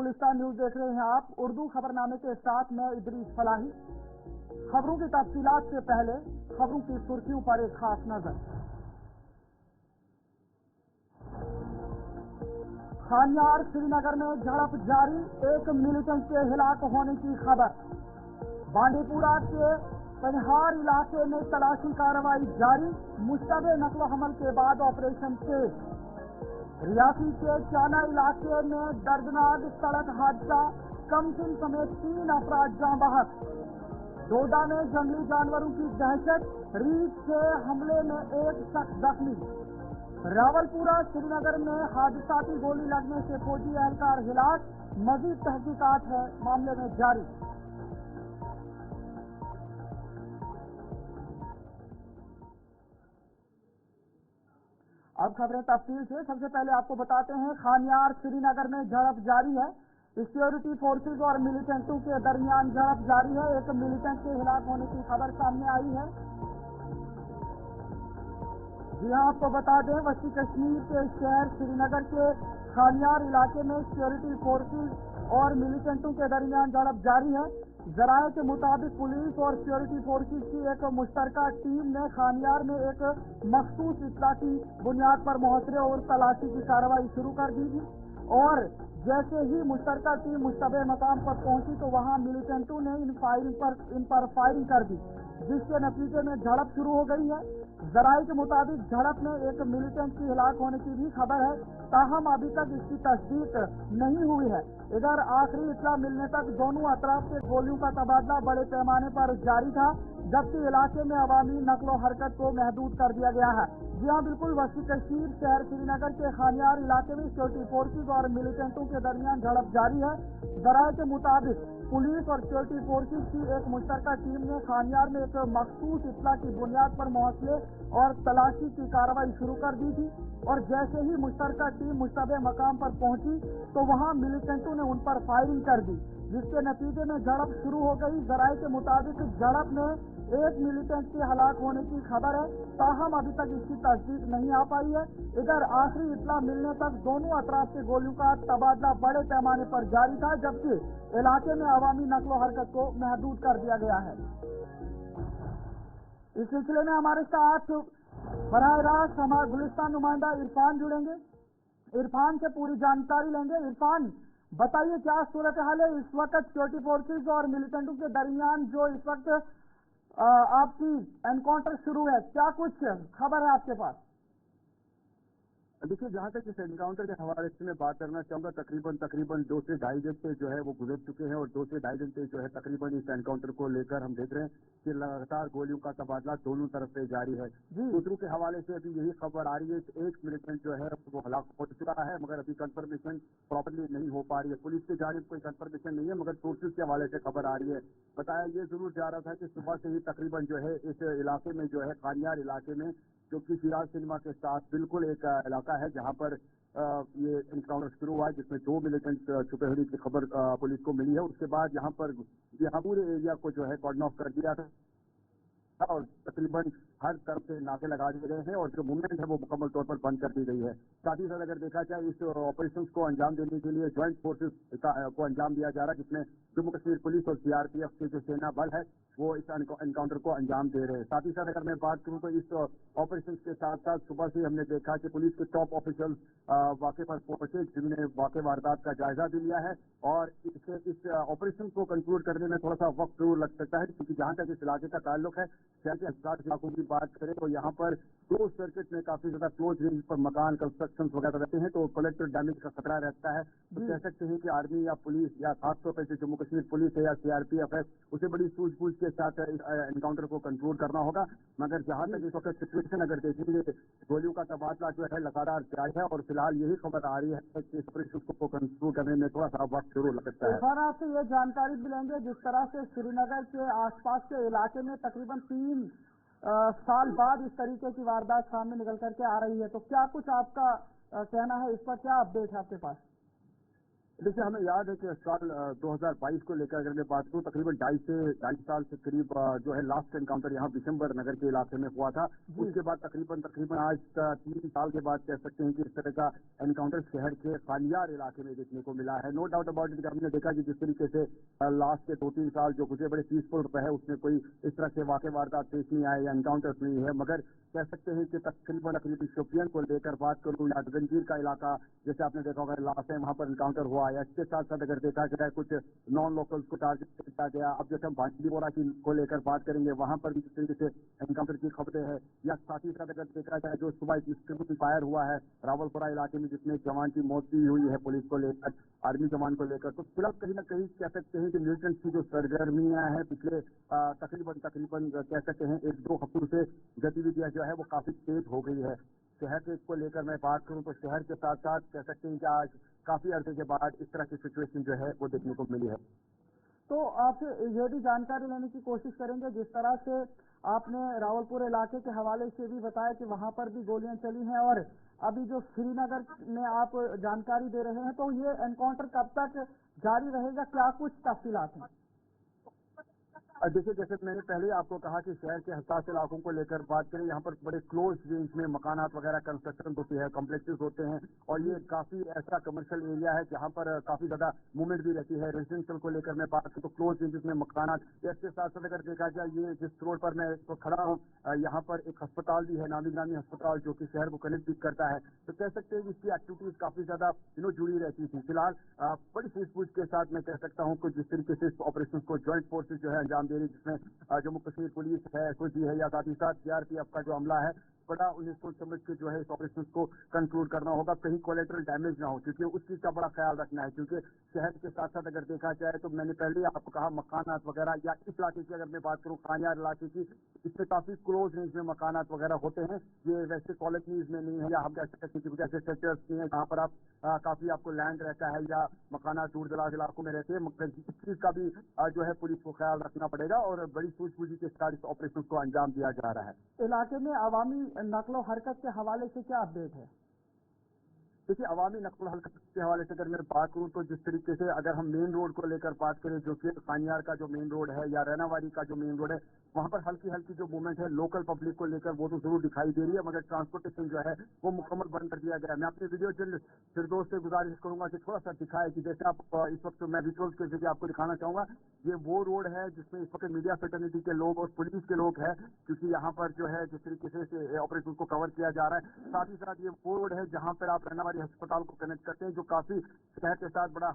Gulistan news देख रहे हैं आप। उर्दू खबरनामे के साथ मैं इदरीस फलाही। खबरों की तफसीलात से पहले खबरों की सुर्खियों पर एक खास नजर। खानियार श्रीनगर में झड़प जारी, एक मिलिटेंट के हिलाक होने की खबर। बांडीपुरा के कन्हार इलाके में तलाशी कार्रवाई जारी, मुश्तबे नकलो हमल के बाद ऑपरेशन तेज। रियासी के चाना इलाके में दर्दनाक सड़क हादसा, कमसिन समेत 3 अफराद जाँ बहक। डोडा में जंगली जानवरों की दहशत, रीछ के हमले में एक शख्स जख्मी। रावलपुरा श्रीनगर में हादसाती गोली लगने से फौजी एहलकार हिलाक, मजीद तहकीकात है मामले में जारी। अब खबरें तफसील से। सबसे पहले आपको बताते हैं, खानियार श्रीनगर में झड़प जारी है। सिक्योरिटी फोर्सेज और मिलिटेंटों के दरमियान झड़प जारी है। एक मिलिटेंट के हिलाक होने की खबर सामने आई है। जी हां, आपको बता दें, वस्ती कश्मीर के शहर श्रीनगर के खानियार इलाके में सिक्योरिटी फोर्सेज और मिलिटेंटों के दरमियान झड़प जारी है। जराये के मुताबिक पुलिस और सिक्योरिटी फोर्सेज की एक मुश्तरका टीम ने खानियार में एक मखसूस इत्तला की बुनियाद पर मुहसरे और तलाशी की कार्रवाई शुरू कर दी थी और जैसे ही मुश्तरका टीम मुश्तबे मकाम पर पहुंची तो वहां मिलिटेंटों ने इन पर फायरिंग कर दी, जिसके नतीजे में झड़प शुरू हो गई है। जराये के मुताबिक झड़प में एक मिलिटेंट की हिलाक होने की भी खबर है, ताहम अभी तक इसकी तस्दीक नहीं हुई है। इधर आखिरी इत्तला मिलने तक दोनों अतराफ से गोलियों का तबादला बड़े पैमाने पर जारी था, जबकि इलाके में अवामी नकलो हरकत को महदूद कर दिया गया है। जी हाँ, बिल्कुल, वस्ती कश्मीर शहर श्रीनगर के खानियार इलाके में सिक्योरिटी फोर्सेज और मिलिटेंटों के दरमियान झड़प जारी है। जराये के मुताबिक पुलिस और सिक्योरिटी फोर्सेज की एक मुश्तरका टीम ने खानियार में एक मखसूस इत्तला की बुनियाद पर मुहसले और तलाशी की कार्रवाई शुरू कर दी थी और जैसे ही मुश्तरका टीम मुश्तबे मकाम पर पहुंची तो वहां मिलिटेंटों ने उन पर फायरिंग कर दी, जिसके नतीजे में झड़प शुरू हो गई। जराये के मुताबिक झड़प में एक मिलिटेंट के हलाक होने की खबर है, ताहम अभी तक इसकी तस्दीक नहीं आ पाई है। इधर आखिरी इत्तला मिलने तक दोनों अतराफ से गोलियों का तबादला बड़े पैमाने पर जारी था, जबकि इलाके में अवामी नकलो हरकत को महदूद कर दिया गया है। इस सिलसिले में हमारे साथ बराह रास्त हमारे गुलिस्तान नुमाइंदा इरफान जुड़ेंगे। इरफान से पूरी जानकारी लेंगे। इरफान, बताइए क्या सूरत हाल है इस वक्त सिक्योरिटी फोर्सेज और मिलिटेंटों के दरमियान जो इस वक्त आपकी एनकाउंटर शुरू है, क्या कुछ खबर है आपके पास? देखिए, जहां तक इस एनकाउंटर के हवाले से मैं बात करना चाहूंगा, तकरीबन 2 से ढाई घंटे जो है वो गुजर चुके हैं और 2 से ढाई घंटे जो है तकरीबन इस एनकाउंटर को लेकर हम देख रहे हैं कि लगातार गोलियों का तबादला दोनों तरफ से जारी है। सूत्रों के हवाले से अभी यही खबर आ रही है कि एक मिलिटेंट जो है वो हलाक हो चुका है, मगर अभी कंफर्मेशन प्रॉपरली नहीं हो पा रही है। पुलिस की जानिब कोई कंफर्मेशन नहीं है, मगर सोर्सेज के हवाले से खबर आ रही है। बताया ये जरूर जा रहा था कि सुबह से ही तकरीबन जो है इस इलाके में जो है खानियार इलाके में, जो कि सिराज सिनेमा के साथ बिल्कुल एक इलाका है जहां पर ये एनकाउंटर शुरू हुआ है, जिसमें 2 मिलिटेंट छुपे होने की खबर पुलिस को मिली है। उसके बाद यहाँ पूरे एरिया को जो है कॉर्डन ऑफ कर दिया था और तकरीबन हर तरफ से नाके लगा दिए गए हैं और जो मूवमेंट है वो मुकम्मल तौर पर बंद कर दी गई है। साथ ही साथ अगर देखा जाए, इस ऑपरेशन को अंजाम देने के लिए ज्वाइंट फोर्सेस को अंजाम दिया जा रहा है, जिसमें जम्मू कश्मीर पुलिस और सीआरपीएफ के जो सेना बल है वो इस एनकाउंटर को अंजाम दे रहे हैं। साथ ही साथ अगर मैं बात करूं तो इस ऑपरेशन के साथ साथ सुबह से हमने देखा कि पुलिस के टॉप ऑफिसर्स वाक़े पर पहुंचे, जिन्होंने वाक़े वारदात का जायजा भी लिया है और इस ऑपरेशन को कंक्लूड करने में थोड़ा सा वक्त जरूर लग सकता है, क्योंकि जहां तक इस इलाके का ताल्लुक है, शहर के 10 इलाकों की बात करें तो यहाँ पर क्लोज सर्किट में काफी ज्यादा क्लोज रेंज पर मकान कंस्ट्रक्शन वगैरह रहते हैं, तो कलेक्टर डैमेज का खतरा रहता है। तो कह सकते हैं कि आर्मी या पुलिस या खासतौर पर जम्मू कश्मीर पुलिस है या सीआरपीएफ है, उसे बड़ी सूझबूझ के साथ एनकाउंटर को कंट्रोल करना होगा। मगर जहां तक इस वक्त सिचुएशन अगर देखेंगे, गोलियों का तबादला जो है लगातार जारी है और फिलहाल यही खबर आ रही है कि इस ऑपरेशन को कंट्रोल करने में थोड़ा सा वक्त जरूर लग सकता है। सर, आपसे ये जानकारी भी लेंगे, जिस तरह से श्रीनगर के आसपास के इलाके में तकरीबन 3 साल बाद इस तरीके की वारदात सामने निकल करके आ रही है, तो क्या कुछ आपका कहना है इस पर, क्या अपडेट है आपके पास? देखिए, हमें याद है कि साल 2022 को लेकर अगर मैं बात करूं, तकरीबन 2.5 साल से करीब जो है लास्ट एनकाउंटर यहाँ बिशंबर नगर के इलाके में हुआ था। उसके बाद तकरीबन आज 3 साल के बाद कह सकते हैं कि इस तरह का एनकाउंटर शहर के खानियार इलाके में देखने को मिला है। नो डाउट अबाउट इट, हमने देखा कि जिस तरीके से लास्ट के 2-3 साल जो गुजरे बड़े पीसफुल रहे, उसमें कोई इस तरह के वाकई वारदात पेश नहीं आए या एनकाउंटर्स नहीं है, मगर कह सकते हैं कि तकरीबन शोपियान को लेकर बात करूं या गंजीर का इलाका, जैसे आपने देखा होगा लास्ट टाइम वहां पर एनकाउंटर हुआ है। इसके साथ साथ अगर देखा जाए कुछ नॉन लोकल्स को टारगेट किया गया। अब जैसे हम बांडीपोरा की को लेकर बात करेंगे, वहां पर भी जिस तरीके से एनकाउंटर की खबरें हैं, या साथ ही साथ अगर देखा जाए जो सुबह डिस्ट्रीब्यूशन फायर हुआ है रावलपुरा इलाके में, जिसमें एक जवान की मौत भी हुई है पुलिस को लेकर, आर्मी जवान को लेकर, तो फिलहाल कहीं ना कहीं कह सकते हैं कि मिलिटेंट्स की जो सरगर्मियां हैं पिछले तकरीबन कह सकते हैं 1-2 हफ्तों से गतिविधियां जो है वो काफी तेज हो गई है। शहर के को लेकर मैं बात करूं तो शहर के साथ साथ कह सकते हैं कि आज काफी अरसे के बाद इस तरह की सिचुएशन जो है वो देखने को मिली है। तो आपसे ये भी जानकारी लेने की कोशिश करेंगे, जिस तरह से आपने रावलपुर इलाके के हवाले से भी बताया कि वहां पर भी गोलियां चली हैं, और अभी जो श्रीनगर में आप जानकारी दे रहे हैं, तो ये एनकाउंटर कब तक जारी रहेगा, क्या कुछ तफसीलात हैं? देखिए, जैसे मैंने पहले आपको कहा कि शहर के हसास इलाकों को लेकर बात करें, यहाँ पर बड़े क्लोज रेंज में मकानात वगैरह कंस्ट्रक्शन होती है, कॉम्प्लेक्सेस होते हैं, और ये काफी ऐसा कमर्शियल एरिया है जहाँ पर काफी ज्यादा मूवमेंट भी रहती है। रेजिडेंशियल को लेकर मैं बात करूँ तो क्लोज रेंजेस में मकानात, इसके साथ साथ अगर देखा जाए ये जिस रोड पर मैं तो खड़ा हूँ, यहाँ पर एक अस्पताल भी है, नामी गिरामी अस्पताल, जो कि शहर को कनेक्ट भी करता है। तो कह सकते हैं कि इसकी एक्टिविटीज काफी ज्यादा जुड़ी रहती थी। फिलहाल बड़ी सूझबूझ के साथ मैं कह सकता हूँ कि जिस तरीके से इस ऑपरेशन को ज्वाइंट फोर्सेज जो है अंजाम दे रही, जिसमें जम्मू कश्मीर पुलिस है, फौजी है, या साथ ही साथ सीआरपीएफ का जो अमला है, बड़ा उन्हें सोच समझ के जो है इस ऑपरेशन को कंक्लूड करना होगा, कहीं कोलेटरल डैमेज ना हो, क्योंकि उस चीज का बड़ा ख्याल रखना है। क्योंकि शहर के साथ साथ अगर देखा जाए तो मैंने पहले ही आपको कहा मकानात वगैरह, या इस इलाके की अगर मैं बात करूँ खानियार इलाके की, इसमें काफी क्लोज रेंज में मकानात वगैरह होते हैं। ये वैसे कॉलोनीज में नहीं है, या हम कह सकते हैं कि ऐसे सेक्टर्स नहीं है जहाँ पर आप काफी आपको लैंड रहता है या मकानात दूर दराज इलाकों में रहते हैं। इस चीज का भी जो है पुलिस को ख्याल रखना पड़ेगा, और बड़ी सूझबूझी के साथ इस ऑपरेशन को अंजाम दिया जा रहा है। इलाके में अवामी नकलो हरकत के हवाले से क्या अपडेट है? देखिए, अवामी नकल हरकत के हवाले से अगर मैं बात करूं तो जिस तरीके से अगर हम मेन रोड को लेकर बात करें, जो कि खानियार का जो मेन रोड है या रैनावाड़ी का जो मेन रोड है, वहां पर हल्की हल्की जो मूवमेंट है लोकल पब्लिक को लेकर वो तो जरूर दिखाई दे रही है, मगर ट्रांसपोर्टेशन जो है वो मुकम्मल बंद कर दिया गया है। मैं अपनी वीडियो जर्नलिस्ट फिरदौस से गुजारिश करूंगा कि थोड़ा सा दिखाए कि जैसे आप इस वक्त मैं विजुअल्स के जरिए आपको दिखाना चाहूंगा, ये वो रोड है जिसमें इस वक्त मीडिया फेटर्निटी के लोग और पुलिस के लोग हैं, क्योंकि यहाँ पर जो है जिस तरीके से ऑपरेशन को कवर किया जा रहा है। साथ ही साथ ये वो रोड है जहाँ पर आप रैनावाड़ी अस्पताल को कनेक्ट करते हैं, जो काफी शहर के साथ बड़ा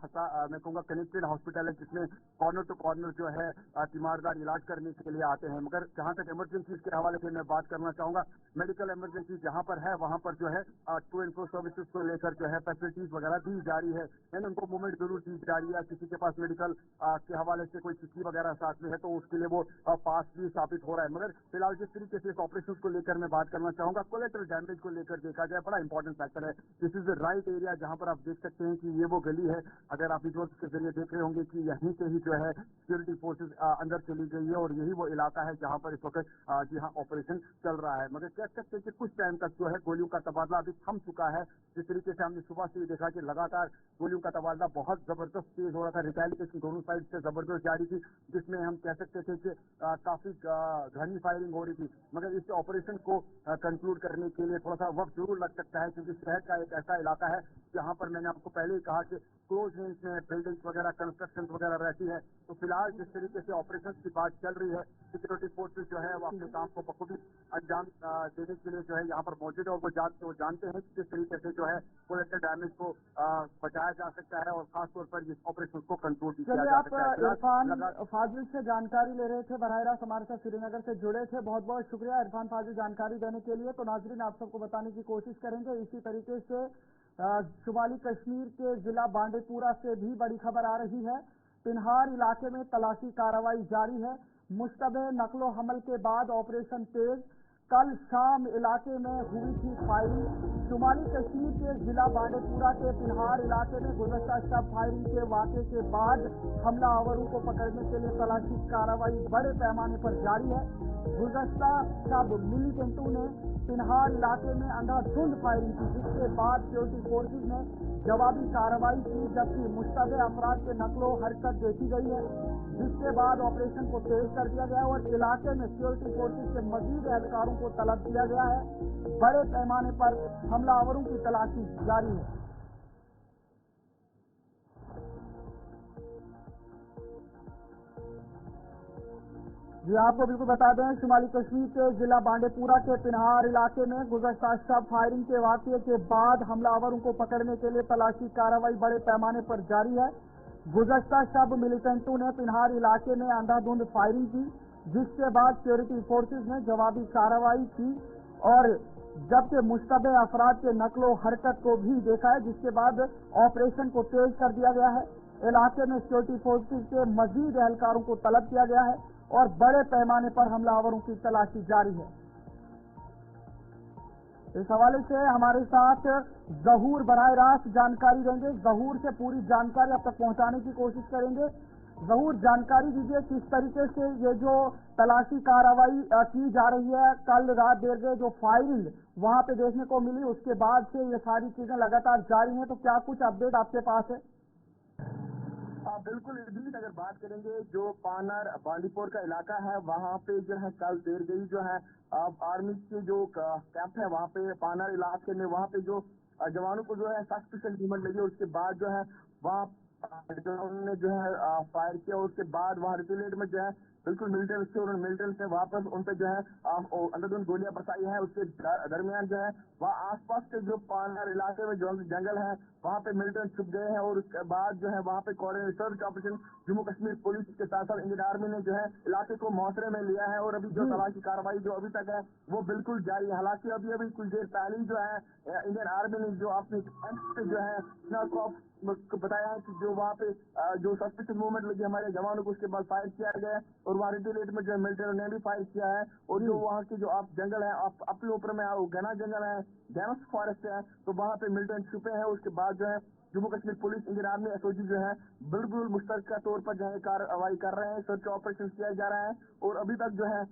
मैं कहूँगा कनेक्टेड हॉस्पिटल है, जिसमें कॉर्नर टू कॉर्नर जो है तीमारदार इलाज करने के लिए आते हैं। मगर जहाँ तक इमरजेंसी के हवाले से मैं बात करना चाहूंगा, मेडिकल इमरजेंसी जहाँ पर है वहाँ पर जो है टू एंड फ्रो सर्विसेज को लेकर जो है फैसिलिटीज वगैरह दी जा रही है, यानी उनको मूवमेंट जरूर दी जा रही है। किसी के पास मेडिकल के हवाले से कोई चिट्ठी वगैरह साथ में है तो उसके लिए वो पास भी स्थापित हो रहा है। मगर फिलहाल जिस तरीके से इस ऑपरेशन को लेकर मैं बात करना चाहूंगा, कोलेटरल डैमेज को लेकर देखा जाए बड़ा इंपॉर्टेंट फैक्टर है। This is the right area जहाँ पर आप देख सकते हैं कि ये वो गली है, अगर आप विजुअल्स के जरिए देख रहे होंगे कि यहीं से ही जो है सिक्योरिटी फोर्सेज अंदर चली गई है, और यही वो इलाका है जहाँ पर इस वक्त जी हाँ ऑपरेशन चल रहा है। मगर कह सकते हैं कि कुछ टाइम तक जो है गोलियों का तबादला अभी थम चुका है। जिस तरीके से हमने सुबह से देखा कि लगातार गोलियों का तबादला बहुत जबरदस्त तेज हो रहा था, रिटेलिएशन दोनों साइड से जबरदस्त जारी थी, जिसमें हम कह सकते थे कि काफी घनी फायरिंग हो रही थी। मगर इस ऑपरेशन को कंक्लूड करने के लिए थोड़ा सा वक्त जरूर लग सकता है, क्योंकि शहर का एक ऐसा इलाका है जहाँ पर मैंने आपको पहले ही कहा कि क्लोज रेंज में बिल्डिंग्स वगैरह कंस्ट्रक्शन वगैरह रहती है। तो फिलहाल जिस तरीके से ऑपरेशन की बात चल रही है, सिक्योरिटी फोर्सेज जो है वो अपने काम को बखूबी अंजाम देने के लिए जो है यहाँ पर मौजूद है, और वो जानते हैं कि किस तरीके से जो है कोलेटरल डैमेज को बचाया जा सकता है, और खासतौर पर इस ऑपरेशन को कंट्रोल किया जा सकता है। इरफान फाजिल से जानकारी ले रहे थे, बराह रास्त हमारे साथ श्रीनगर से जुड़े थे। बहुत बहुत शुक्रिया इरफान फाजिल जानकारी देने के लिए। तो नाजरीन, आप सबको बताने की कोशिश करेंगे इसी तरीके से शुमाली कश्मीर के जिला बांडीपुरा से भी बड़ी खबर आ रही है। पिन्हार इलाके में तलाशी कार्रवाई जारी है। मुश्तबे नकलो हमल के बाद ऑपरेशन तेज। कल शाम इलाके में हुई थी फायरिंग। शुमाली कश्मीर के जिला बांडीपुरा के पिन्हार इलाके में गुज़श्ता शब फायरिंग के वाक़े के बाद हमलावरों को पकड़ने के लिए तलाशी कार्रवाई बड़े पैमाने पर जारी है। गुज़श्ता शब मिलिटेंटों ने पिनहार इलाके में अंधाधुंध फायरिंग की, जिसके बाद सिक्योरिटी फोर्सेज ने जवाबी कार्रवाई की, जबकि मुश्तबे अफराद के नकलो हरकत देखी गई है, जिसके बाद ऑपरेशन को तेज कर दिया गया और इलाके में सिक्योरिटी फोर्सेज के मजीद एहलकारों को तलब किया गया है। बड़े पैमाने पर हमलावरों की तलाशी जारी है। जी आपको बिल्कुल बता दें, शुमाली कश्मीर के जिला बांडीपुरा के पिनहार इलाके में गुज़श्ता शब फायरिंग के वाक़ये के बाद हमलावरों को पकड़ने के लिए तलाशी कार्रवाई बड़े पैमाने पर जारी है। गुज़श्ता शब मिलिटेंटों ने पिनहार इलाके में अंधाधुंध फायरिंग की, जिसके बाद सिक्योरिटी फोर्सेज ने जवाबी कार्रवाई की और जबकि मुश्तबे अफराद के नकलो हरकत को भी देखा है, जिसके बाद ऑपरेशन को तेज कर दिया गया है। इलाके में सिक्योरिटी फोर्सेज के मजीद एहलकारों को तलब किया गया है और बड़े पैमाने पर हमलावरों की तलाशी जारी है। इस हवाले से हमारे साथ जहूर बराह रास्त जानकारी देंगे। जहूर से पूरी जानकारी अब तक पहुंचाने की कोशिश करेंगे। जहूर, जानकारी दीजिए किस तरीके से ये जो तलाशी कार्रवाई की जा रही है, कल रात देर गए जो फायरिंग वहां पे देखने को मिली, उसके बाद से ये सारी चीजें लगातार जारी हैं, तो क्या कुछ अपडेट आपके पास है? बिल्कुल इदरीस, अगर बात करेंगे जो पानार बांडीपुर का इलाका है, वहाँ पे जो है कल देर गई जो है आर्मी के जो कैंप है वहाँ पे पानार इलाके में, वहाँ पे जो जवानों को जो है सस्पिशियस मूवमेंट लगी, उसके बाद जो है वहाँ ने जो है फायर किया। उसके बाद वहाँ रिटेलेट में जो है बिल्कुल मिलिटेंट्स थे, उन्होंने मिलिटेंट्स ने वापस उन पे जो है अंधाधुंध गोलियां बरसाई है। उसके दरमियान जो है वहाँ आसपास के जो पानार इलाके में जो जंगल है वहाँ पे मिलिटेंट छुप गए हैं और उसके बाद जो है वहाँ पे search operation Jammu Kashmir police के साथ साथ इंडियन आर्मी ने जो है इलाके को मुहसरे में लिया है और अभी जो तलाशी कार्रवाई जो अभी तक है वो बिल्कुल जारी है। हालांकि अभी कुछ देर पहले जो है इंडियन आर्मी ने जो अपनी जो है बताया है कि जो वहाँ पे जो सस्पिशियस मूवमेंट लगी हमारे जवानों को, उसके बाद फायर किया गया और वहाँ रिटेलेट में जो है मिलिट्री ने भी फायर किया है। और जो वहाँ की जो आप जंगल है, आप अपने ऊपर में घना जंगल है, डेंस फॉरेस्ट है, तो वहाँ पे मिलिटेंट छुपे हैं। उसके बाद जो है Jammu Kashmir police, Indian army, SOG जो है बिल्कुल मुश्तरका तौर पर जो है कार्रवाई कर रहे हैं, सर्च ऑपरेशन किया जा रहा है और अभी तक जो है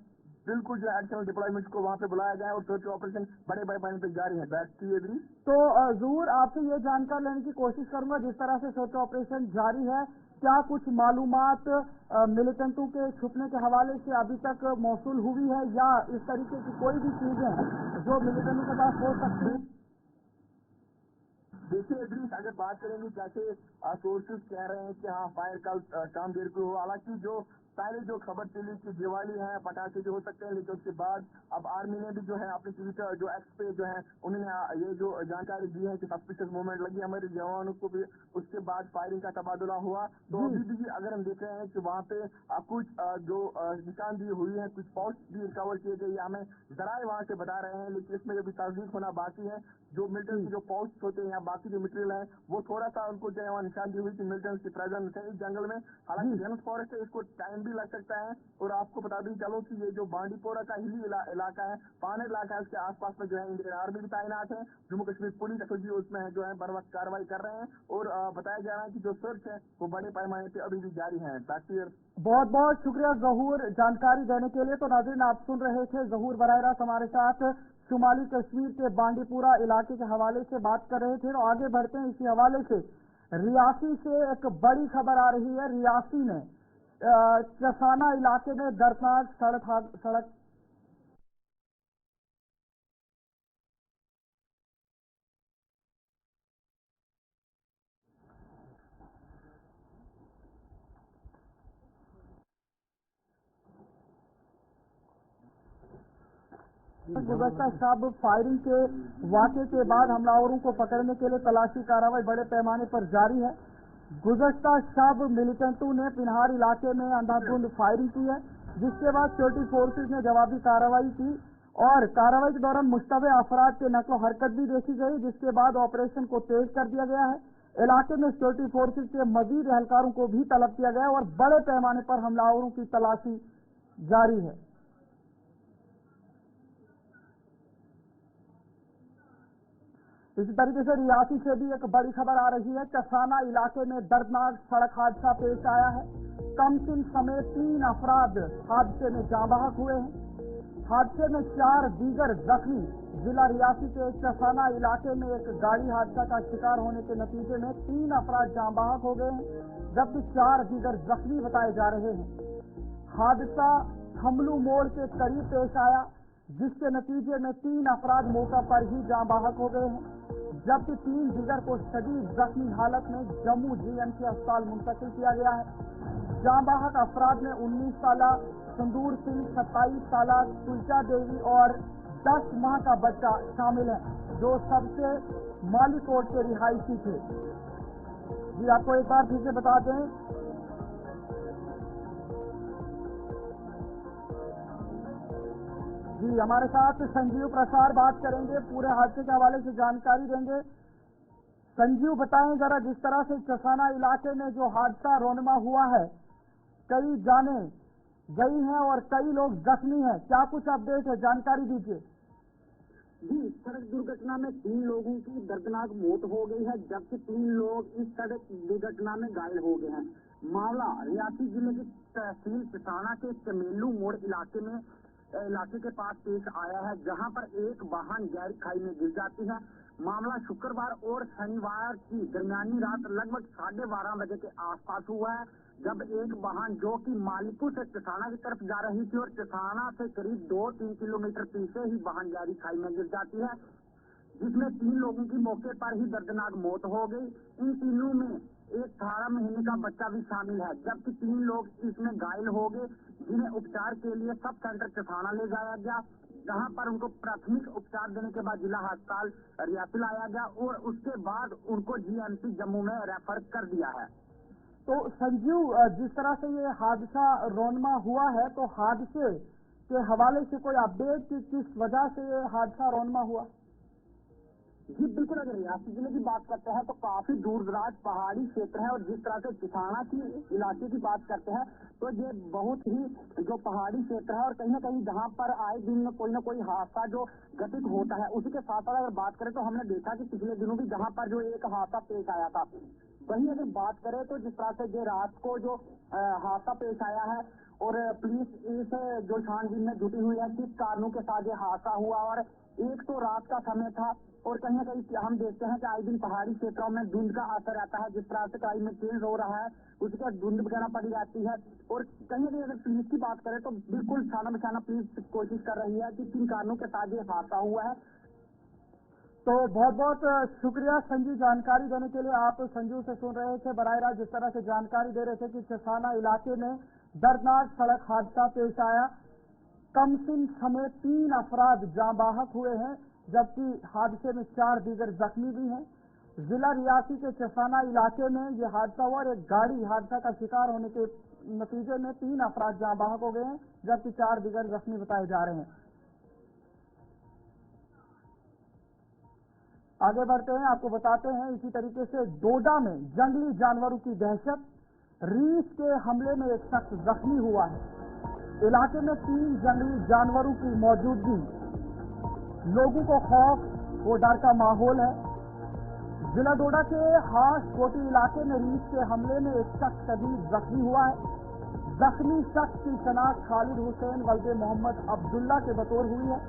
बिल्कुल जो एडिशनल डिप्लॉयमेंट को वहाँ पे बुलाया गया है और सर्च ऑपरेशन बड़े पैमाने पर जारी है। Back to you. तो जरूर आपसे ये जानकारी लेने की कोशिश करूंगा, जिस तरह से सर्च ऑपरेशन जारी है, क्या कुछ मालूमात मिलिटेंटों के छुपने के हवाले से अभी तक मौसूल हुई है या इस तरीके की कोई भी चीजें जो मिलिटेंटों के पास हो सकती है? देखिए इदरीस, अगर बात करेंगे जैसे सोर्सेज कह रहे हैं कि हाँ फायर कल शाम देर को हुआ, हालांकि जो पहले जो खबर चली कि दिवाली है, पटाखे जो हो सकते हैं, लेकिन उसके बाद अब आर्मी ने भी जो है अपने ट्विटर जो एक्स पे जो है उन्होंने ये जो जानकारी दी है कि सस्पिशियस मूवमेंट लगी हमारे जवानों को भी, उसके बाद फायरिंग का तबादला हुआ। तो अभी भी अगर हम देख रहे हैं कि वहाँ पे कुछ जो निशानदेही हुई है, कुछ पोस्ट भी रिकवर किए गए, हमें जराए वहाँ से बता रहे हैं, लेकिन इसमें अभी तस्दीक होना बाकी है। जो मिलिटेंट्स जो पोस्ट होते हैं या बाकी जो मटेरियल है वो थोड़ा सा उनको जो है वहाँ निशानदेही हुई कि मिलिटेंट्स की प्रेजेंस है इस जंगल में। हालांकि डेंस फॉरेस्ट है, इसको टाइम भी लग सकता है। और आपको बता दूं चलो कि ये जो बांडीपोरा का हिली इलाका है, पानेर इलाका है, उसके आसपास में जो है इंडियन आर्मी भी तैनात है, जम्मू कश्मीर पुलिस एसओजी उसमें है जो है बर वक्त कार्रवाई कर रहे हैं और बताया जा रहा है कि जो सर्च है वो बड़े पैमाने पे अभी भी जारी है। बहुत बहुत शुक्रिया जहूर जानकारी देने के लिए। तो नाज़रीन, आप सुन रहे थे जहूर बराह रास्त हमारे साथ शुमाली कश्मीर के बांडीपुरा इलाके के हवाले से बात कर रहे थे। तो आगे बढ़ते हैं, इसी हवाले से रियासी से एक बड़ी खबर आ रही है। रियासी में चसाना इलाके में दर्दनाक सड़क गुज़श्ता शब फायरिंग के वाक़े के बाद हमलावरों को पकड़ने के लिए तलाशी कार्रवाई बड़े पैमाने पर जारी है। गुज़श्ता शब मिलिटेंटों ने पिनहार इलाके में अंधाधुंध फायरिंग की है, जिसके बाद सिक्योरिटी फोर्सेज ने जवाबी कार्रवाई की और कार्रवाई के दौरान मुश्तबे अफराद के नकलो हरकत भी देखी गई, जिसके बाद ऑपरेशन को तेज कर दिया गया है। इलाके में सिक्योरिटी फोर्सेज के मजीद एहलकारों को भी तलब किया गया और बड़े पैमाने पर हमलावरों की तलाशी जारी है। इसी तरीके से रियासी से भी एक बड़ी खबर आ रही है। चसाना इलाके में दर्दनाक सड़क हादसा पेश आया है। कमसिन समेत 3 अफराद हादसे में जाँ बहक हुए हैं। हादसे में 4 दीगर जख्मी। जिला रियासी के चसाना इलाके में एक गाड़ी हादसा का शिकार होने के नतीजे में 3 अफराद जान बहक हो गए हैं, जबकि 4 दीगर जख्मी बताए जा रहे हैं। हादसा थमलू मोड़ के करीब पेश आया, जिसके नतीजे में 3 अफराद मौका पर ही जान बहक हो गए हैं, जबकि 3 दीगर को शदीद जख्मी हालत में जम्मू जीएमसी अस्पताल मुंतकिल किया गया है। जान बहक अफराद में 19 साला संदूर सिंह, 27 साला तुलचा देवी और 10 माह का बच्चा शामिल है, जो सबसे मालीकोट के रिहायशी थे। जी आपको एक बार फिर से बता दें, जी हमारे साथ संजीव प्रसार बात करेंगे, पूरे हादसे के हवाले से जानकारी देंगे। संजीव बताएं जरा, जिस तरह से चसाना इलाके में जो हादसा रोनमा हुआ है, कई जाने गई हैं और कई लोग जख्मी हैं, क्या कुछ अपडेट है, जानकारी दीजिए। जी, सड़क दुर्घटना में 3 लोगों की दर्दनाक मौत हो गई है, जबकि 3 लोग इस सड़क दुर्घटना में घायल हो गए हैं। मामला रियासी जिले की तहसील चसाना के चमेलू मोड़ इलाके के पास पेश आया है, जहां पर एक वाहन गहरी खाई में गिर जाती है। मामला शुक्रवार और शनिवार की दरमियानी रात लगभग 12:30 बजे के आसपास हुआ है, जब एक वाहन जो कि मालिकू से चसाना की तरफ जा रही थी और चसाना से करीब 2-3 किलोमीटर पीछे ही वाहन गहरी खाई में गिर जाती है, जिसमें 3 लोगों की मौके पर ही दर्दनाक मौत हो गई। इन तीनों में एक 18 महीने का बच्चा भी शामिल है, जबकि 3 लोग इसमें घायल हो गए, जिन्हें उपचार के लिए सब सेंटर चसाना ले जाया गया, जहां पर उनको प्राथमिक उपचार देने के बाद जिला अस्पताल रियासी लाया गया और उसके बाद उनको जीएमसी जम्मू में रेफर कर दिया है। तो संजीव, जिस तरह से ये हादसा रोनमा हुआ है, तो हादसे के हवाले से कोई अपडेट कि किस वजह से ये हादसा रोनमा हुआ? जी बिल्कुल, अगर रियासी जिले की बात करते हैं तो काफी दूर दराज पहाड़ी क्षेत्र है और जिस तरह से चसाना की इलाके की बात करते हैं तो ये बहुत ही जो पहाड़ी क्षेत्र है और कहीं ना कहीं जहाँ पर आए दिन कोई ना कोई हादसा जो घटित होता है। उसी के साथ साथ अगर बात करें तो हमने देखा कि पिछले दिनों भी जहाँ पर जो एक हादसा पेश आया था, वहीं अगर बात करें तो जिस तरह से जो रात को जो हादसा पेश आया है और पुलिस इस जो छानबीन में जुटी हुई है किस कारणों के साथ ये हादसा हुआ। और एक तो रात का समय था और कहीं ना कहीं हम देखते हैं कि आए दिन पहाड़ी क्षेत्रों में धुंध का असर रहता है, जिस तरह से क्लाइमेट चेंज हो रहा है उसके बाद धुंध वगैरह पड़ी जाती है। और कहीं ना कहीं अगर पुलिस की बात करें तो बिल्कुल छाना बछाना पुलिस कोशिश कर रही है कि किन कारणों के साथ ये हादसा हुआ है। तो बहुत बहुत शुक्रिया संजीव, जानकारी देने के लिए। आप संजीव से सुन रहे थे बराह रास्त जिस तरह से जानकारी दे रहे थे कि चसाना इलाके में दर्दनाक सड़क हादसा पेश आया, कमसिन समेत 3 अफराद जान बहक हुए हैं, जबकि हादसे में 4 दीगर जख्मी भी हैं। जिला रियासी के चसाना इलाके में यह हादसा हुआ और एक गाड़ी हादसा का शिकार होने के नतीजे में 3 अफराद जान बहक हो गए हैं, जबकि 4 दीगर जख्मी बताए जा रहे हैं। आगे बढ़ते हैं, आपको बताते हैं इसी तरीके से डोडा में जंगली जानवरों की दहशत, रीछ के हमले में एक शख्स जख्मी हुआ है। इलाके में 3 जंगली जानवरों की मौजूदगी, लोगों को खौफ व डर का माहौल है। जिला डोडा के हाश कोटी इलाके में रीछ के हमले में एक शख्स शदीद जख्मी हुआ है। जख्मी शख्स की शनाख्त खालिद हुसैन वल्दे मोहम्मद अब्दुल्ला के बतौर हुई है,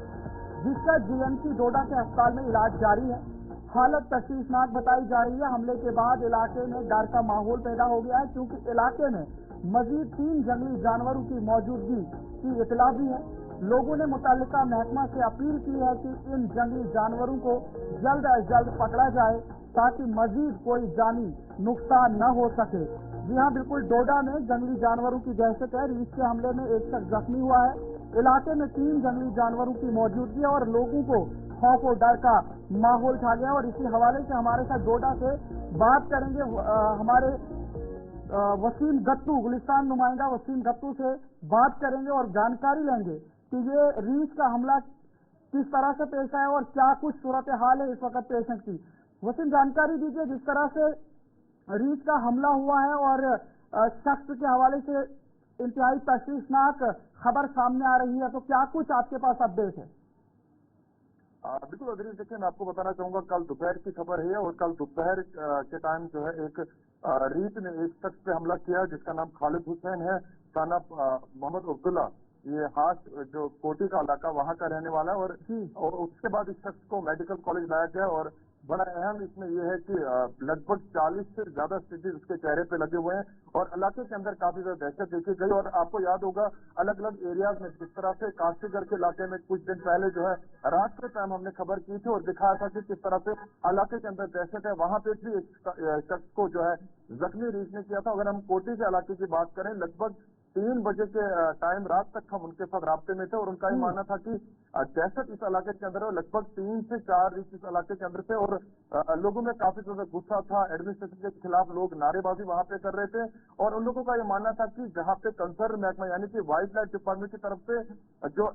जिसका जीएमसी डोडा के अस्पताल में इलाज जारी है। हालत तशवीशनाक बताई जा रही है। हमले के बाद इलाके में डर का माहौल पैदा हो गया है, क्योंकि इलाके में मजीद 3 जंगली जानवरों की मौजूदगी की इतला भी है। लोगों ने मुतल्लिका महकमा से अपील की है कि इन जंगली जानवरों को जल्द अज जल्द पकड़ा जाए ताकि मजीद कोई जानी नुकसान न हो सके। जी हाँ, बिल्कुल, डोडा में जंगली जानवरों की दहशत है। रीछ के हमले में एक शख्स जख्मी हुआ है। इलाके में 3 जंगली जानवरों की मौजूदगी है और लोगों को खौफ और डर का माहौल छा गया। और इसी हवाले से हमारे साथ डोडा से बात करेंगे हमारे वसीम गत्तू, गुलिस्तान नुमाइंदा वसीम गत्तू से बात करेंगे और जानकारी लेंगे कि ये रीछ का हमला किस तरह से पेश आया और क्या कुछ सूरत हाल है इस वक्त पेशेंट की। वसीम, जानकारी दीजिए, जिस तरह से रीछ का हमला हुआ है और शख्स के हवाले से इंतहाई तशवीशनाक खबर सामने आ रही है, तो क्या कुछ आपके पास अपडेट है? बिल्कुल अदरीज, देखिए मैं आपको बताना चाहूंगा, कल दोपहर की खबर है और कल दोपहर के टाइम जो है एक रीछ ने एक शख्स पे हमला किया जिसका नाम खालिद हुसैन है, साना मोहम्मद अब्दुल्ला। ये हाश जो कोटी का इलाका वहाँ का रहने वाला है और उसके बाद इस शख्स को मेडिकल कॉलेज लाया गया और बड़ा अहम इसमें यह है कि लगभग 40 से ज्यादा स्टिचेस उसके चेहरे पे लगे हुए हैं और इलाके के अंदर काफी ज्यादा दहशत देखी गई। और आपको याद होगा अलग अलग एरियाज में जिस तरह से काशीगढ़ के इलाके में कुछ दिन पहले जो है रात के टाइम हमने खबर की थी और दिखाया था कि किस तरह से इलाके के अंदर दहशत है, वहां पे भी एक शख्स को जो है जख्मी रीच ने किया था। अगर हम कोटी के इलाके की बात करें, लगभग 3 बजे के टाइम रात तक हम उनके साथ राब्ते में थे और उनका ये मानना था कि दहशत इस इलाके के अंदर है। लगभग 3 से 4 रीच इस इलाके के अंदर थे और लोगों में काफी ज्यादा गुस्सा था। एडमिनिस्ट्रेशन के खिलाफ लोग नारेबाजी वहां पे कर रहे थे और उन लोगों का ये मानना था कि जहां पे कंसर्न महकमा यानी कि वाइल्ड लाइफ डिपार्टमेंट की तरफ से जो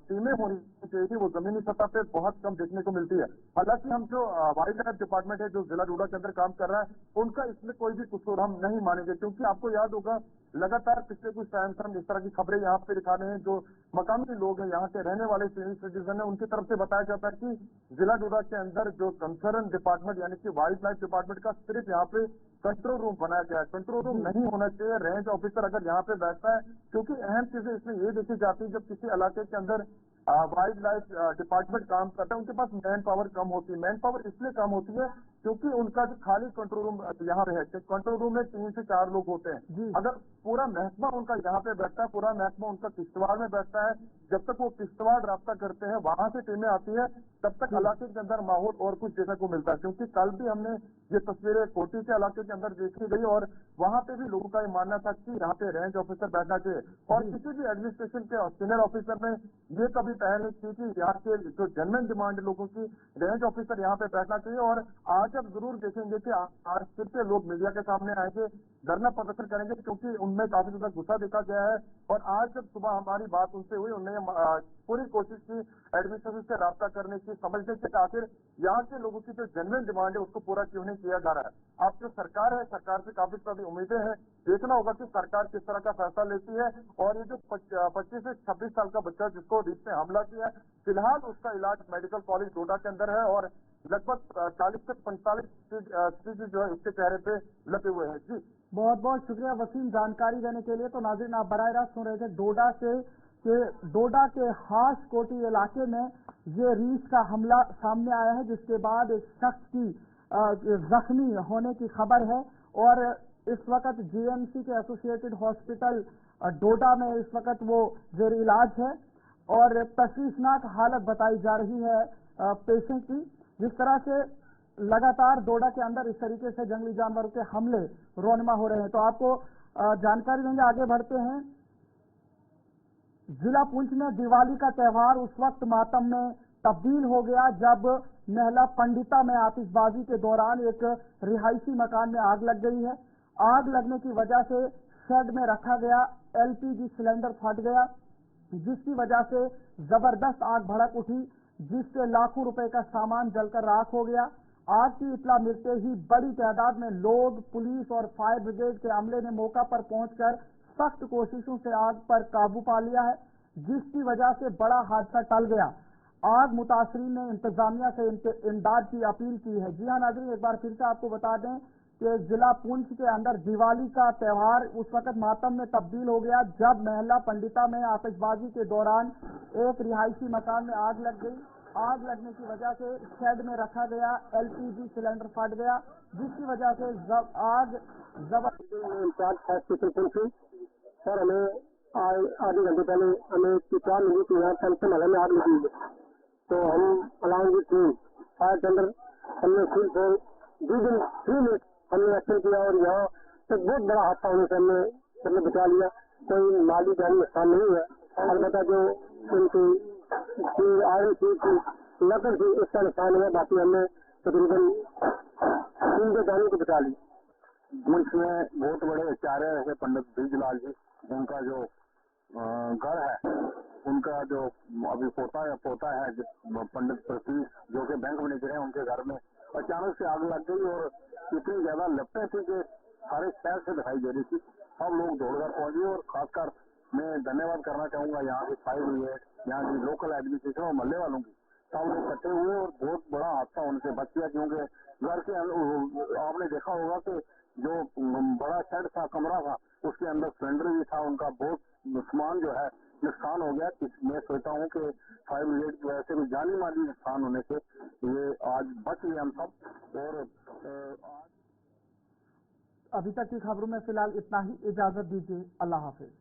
टीमें होनी चाहिए थी वो जमीनी सतह पे बहुत कम देखने को मिलती है। हालांकि हम जो वाइल्ड लाइफ डिपार्टमेंट है जो जिला डोडा के अंदर काम कर रहा है उनका इसमें कोई भी कसूर हम नहीं मानेंगे, क्योंकि आपको याद होगा लगातार पिछले कुछ टाइम से हम इस तरह की खबरें यहाँ पे दिखा रहे हैं। जो मकामी लोग हैं, यहाँ के रहने वाले सीनियर सिटीजन है, उनकी तरफ से बताया जाता है कि जिला डोडा के अंदर जो कंसर्न डिपार्टमेंट यानी कि वाइल्ड लाइफ डिपार्टमेंट का सिर्फ यहाँ पे कंट्रोल रूम बनाया गया है। कंट्रोल रूम नहीं होना चाहिए। रेंज ऑफिसर अगर यहाँ पे बैठता है, क्योंकि अहम चीजें इसमें ये देखी जाती है जब किसी इलाके के अंदर वाइल्ड लाइफ डिपार्टमेंट काम करता है उनके पास मैन पावर कम होती है। मैन पावर इसलिए कम होती है क्योंकि उनका जो खाली कंट्रोल रूम यहाँ पे है, कंट्रोल रूम में 3 से 4 लोग होते हैं। अगर पूरा महकमा उनका यहाँ पे बैठता है, पूरा महकमा उनका किश्तवाड़ में बैठता है, जब तक वो किश्तवाड़ राब्ता करते हैं वहां से टीमें आती है तब तक इलाके के अंदर माहौल और कुछ देखने को मिलता है। क्योंकि कल भी हमने ये तस्वीरें कोटी के इलाके के अंदर देखी गई और वहां पे भी लोगों का ये मानना था कि यहाँ पे रेंज ऑफिसर बैठना चाहिए और किसी भी एडमिनिस्ट्रेशन के सीनियर ऑफिसर ने ये कभी पहल नहीं की कि यहाँ के जो जनरल डिमांड लोगों की रेंज ऑफिसर यहाँ पे बैठना चाहिए। और आज अब जरूर देखेंगे कि आज फिर से लोग मीडिया के सामने आएंगे, धरना प्रदर्शन करेंगे, क्योंकि उनमें काफी ज्यादा गुस्सा देखा गया है। और आज जब सुबह हमारी बात उनसे हुई, उन्होंने पूरी कोशिश की एडमिनिस्ट्रेशन से राब्ता करने की, समझने की आखिर यहाँ के लोगों की जो जनरल डिमांड है उसको पूरा क्यों नहीं किया जा रहा है। अब जो सरकार है, सरकार से काफी सारी उम्मीदें हैं, देखना होगा कि सरकार किस तरह का फैसला लेती है। और ये जो 25 से 26 साल का बच्चा जिसको रीच ने हमला किया है, फिलहाल उसका इलाज मेडिकल कॉलेज डोडा के अंदर है और लगभग 40 से 45 स्टिच जो है उसके चेहरे पे लगे हुए हैं। जी बहुत बहुत शुक्रिया वसीम जानकारी देने के लिए। तो नाज़रीन, आप बराह रास्त सुन रहे थे डोडा से डोडा के हाश कोटी इलाके में ये रीछ का हमला सामने आया है, जिसके बाद एक शख्स की जख्मी होने की खबर है और इस वक्त जीएमसी के एसोसिएटेड हॉस्पिटल डोडा में इस वक्त वो जेर इलाज है और तशवीशनाक हालत बताई जा रही है पेशेंट की। जिस तरह से लगातार डोडा के अंदर इस तरीके से जंगली जानवरों के हमले रोनमा हो रहे हैं, तो आपको जानकारी देंगे। आगे बढ़ते हैं। जिला पुंछ में दिवाली का त्यौहार उस वक्त मातम में तब्दील हो गया जब महला पंडिता में आतिशबाजी के दौरान एक रिहायशी मकान में आग लग गई है। आग लगने की वजह से शेड में रखा गया एलपीजी सिलेंडर फट गया, जिसकी वजह से जबरदस्त आग भड़क उठी, जिससे लाखों रुपए का सामान जलकर राख हो गया। आग की इत्तला मिलते ही बड़ी तादाद में लोग, पुलिस और फायर ब्रिगेड के अमले ने मौका पर पहुंचकर सख्त कोशिशों से आग पर काबू पा लिया है, जिसकी वजह से बड़ा हादसा टल गया। आग मुतासरीन ने इंतजामिया से इमदाद की अपील की है। जी हाँ नाज़रीन, एक बार फिर से आपको बता दें कि जिला पुंछ के अंदर दिवाली का त्यौहार उस वक्त मातम में तब्दील हो गया जब महला पंडिता में आतिशबाजी के दौरान एक रिहायशी मकान में आग लग गई। आग लगने की वजह से शेड में रखा गया एलपीजी सिलेंडर फट गया, जिसकी वजह से आग सर हमें आधे घंटे पहले हमें सूचना मिली कि यहाँ पंच महल में आग लगी है, तो हम अलार्म की टीम फायर टेंडर हमने सिर्फ 3 मिनट हमने एक्शन किया और यहाँ एक बहुत बड़ा हादसा होने से हमने बचा लिया। कोई माली जानी नुकसान नहीं है, अलबत्ता जो उनकी आयरन शीट थी लकड़ थी उसका नुकसान हुआ। बाकी हमने तकरीबन 3 जाने को बचा ली। पुंछ में बहुत बड़े आचार्य है पंडित ब्रिजलाल जी, उनका जो घर है, उनका जो अभी पोता है पंडित पृथ्वी जो कि बैंक मैनेजर है, उनके घर में अचानक से आग लग गई और इतनी ज्यादा लपटें थी कि सारे शहर से दिखाई दे रही थी। सब लोग दौड़कर पहुंचे और खासकर मैं धन्यवाद करना चाहूंगा यहाँ की फायर ब्रिगेड, यहाँ की लोकल एडमिनिस्ट्रेशन और मोहल्ले वालों की। सब लोग इकट्ठे हुए और बहुत बड़ा हादसा होने से बच गया, क्योंकि घर के आपने देखा होगा कि जो बड़ा शेड था, कमरा था, उसके अंदर सिलेंडर भी था, उनका बहुत सामान जो है नुकसान हो गया। मैं सोचता हूँ कि फायर ब्रिगेड की वजह से कोई जानी माली नुकसान होने से ये आज बच गए हम सब। और आज अभी तक की खबरों में फिलहाल इतना ही। इजाजत दीजिए, अल्लाह हाफिज।